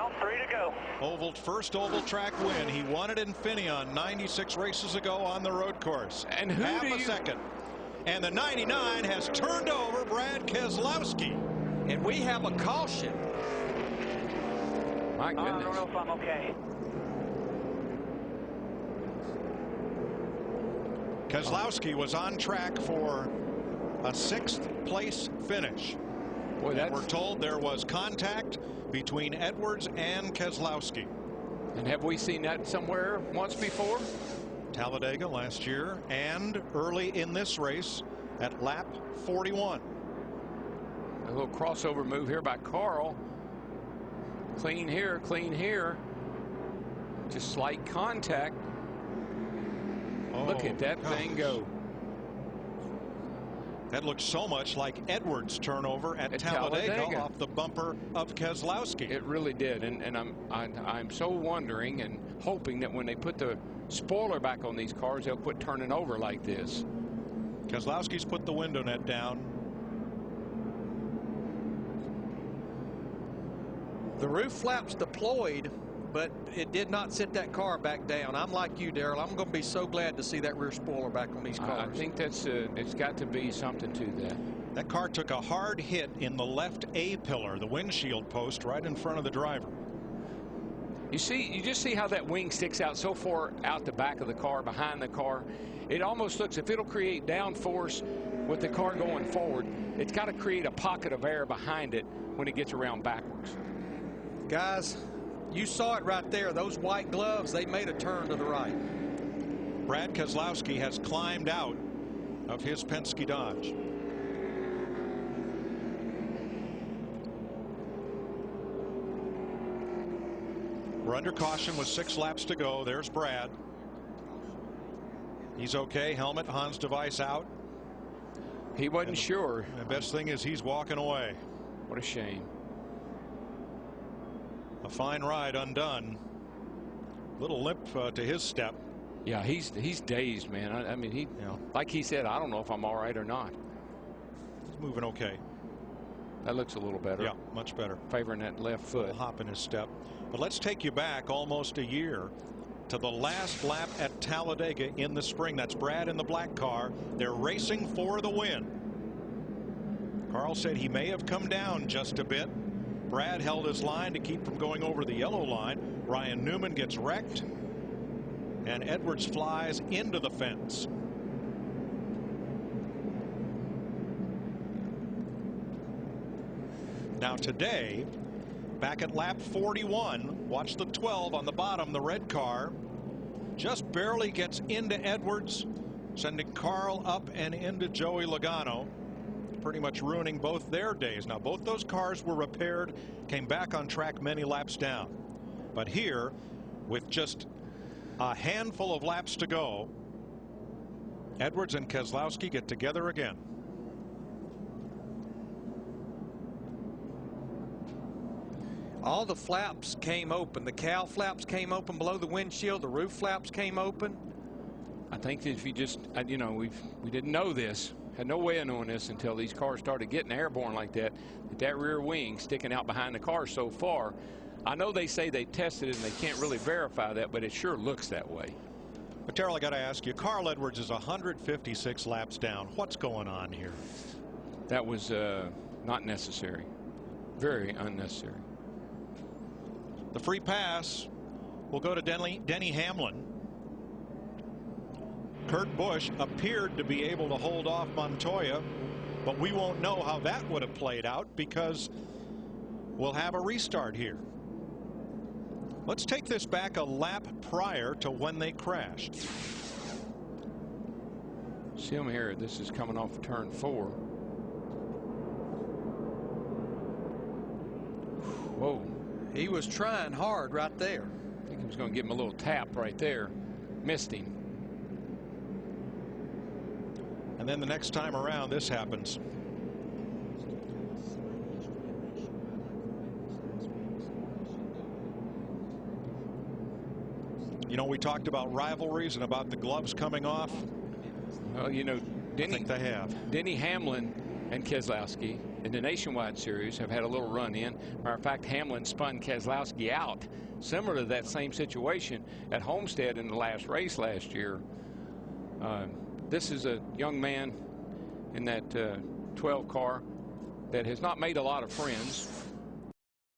down, 3 to go. First oval track win. He won it in Infineon 96 races ago on the road course. And who half a second. And the 99 has turned over Brad Keselowski. And we have a caution. My goodness. I don't know if I'm okay. Keselowski was on track for a 6th place finish. Boy, we're told there was contact between Edwards and Keselowski. And have we seen that somewhere once before? Talladega last year and early in this race at lap 41. A little crossover move here by Carl. Clean here, clean here. Just slight contact. Oh, look at that thing go. That looked so much like Edwards' turnover at Talladega off the bumper of Keselowski. It really did, and I'm so wondering and hoping that when they put the spoiler back on these cars, they'll quit turning over like this. Keselowski's put the window net down. The roof flaps deployed, but it did not sit that car back down. I'm like you, Darrell. I'm going to be so glad to see that rear spoiler back on these cars. I think that's it's got to be something to that. That car took a hard hit in the left A pillar, the windshield post right in front of the driver. You just see how that wing sticks out so far out the back of the car, behind the car. It almost looks, if it'll create downforce with the car going forward, it's got to create a pocket of air behind it when it gets around backwards. Guys, you saw it right there. Those white gloves, they made a turn to the right. Brad Keselowski has climbed out of his Penske Dodge. We're under caution with 6 laps to go. There's Brad. He's okay. Helmet, Hans device out. He wasn't sure. The best thing is he's walking away. What a shame. A fine ride undone. Little limp to his step. Yeah, he's dazed, man. I mean, he, like he said, I don't know if I'm all right or not. He's moving okay. That looks a little better. Yeah, much better. Favoring that left foot. A little hop in his step. But let's take you back almost a year to the last lap at Talladega in the spring. That's Brad in the black car. They're racing for the win. Carl said he may have come down just a bit. Brad held his line to keep from going over the yellow line. Ryan Newman gets wrecked, and Edwards flies into the fence. Now today, back at lap 41, watch the 12 on the bottom, the red car just barely gets into Edwards, sending Carl up and into Joey Logano, pretty much ruining both their days. Now both those cars were repaired, came back on track many laps down, but here with just a handful of laps to go, Edwards and Keselowski get together again. All the flaps came open. The cowl flaps came open below the windshield. The roof flaps came open. I think that if you just, you know, we didn't know this, had no way of knowing this until these cars started getting airborne like that, that rear wing sticking out behind the car so far. I know they say they tested it and they can't really verify that, but it sure looks that way. But Terrell, I got to ask you, Carl Edwards is 156 laps down. What's going on here? That was not necessary. Very unnecessary. The free pass will go to Denny Hamlin. Kurt Busch appeared to be able to hold off Montoya, but we won't know how that would have played out because we'll have a restart here. Let's take this back a lap prior to when they crashed. See them here. This is coming off of turn 4. Whoa. He was trying hard right there. I think he was going to give him a little tap right there. Missed him. And then the next time around, this happens. You know, we talked about rivalries and about the gloves coming off. Well, you know, I think they have. Denny Hamlin and Keselowski in the Nationwide Series have had a little run in. Matter of fact, Hamlin spun Keselowski out, similar to that same situation at Homestead in the last race last year. This is a young man in that 12 car that has not made a lot of friends.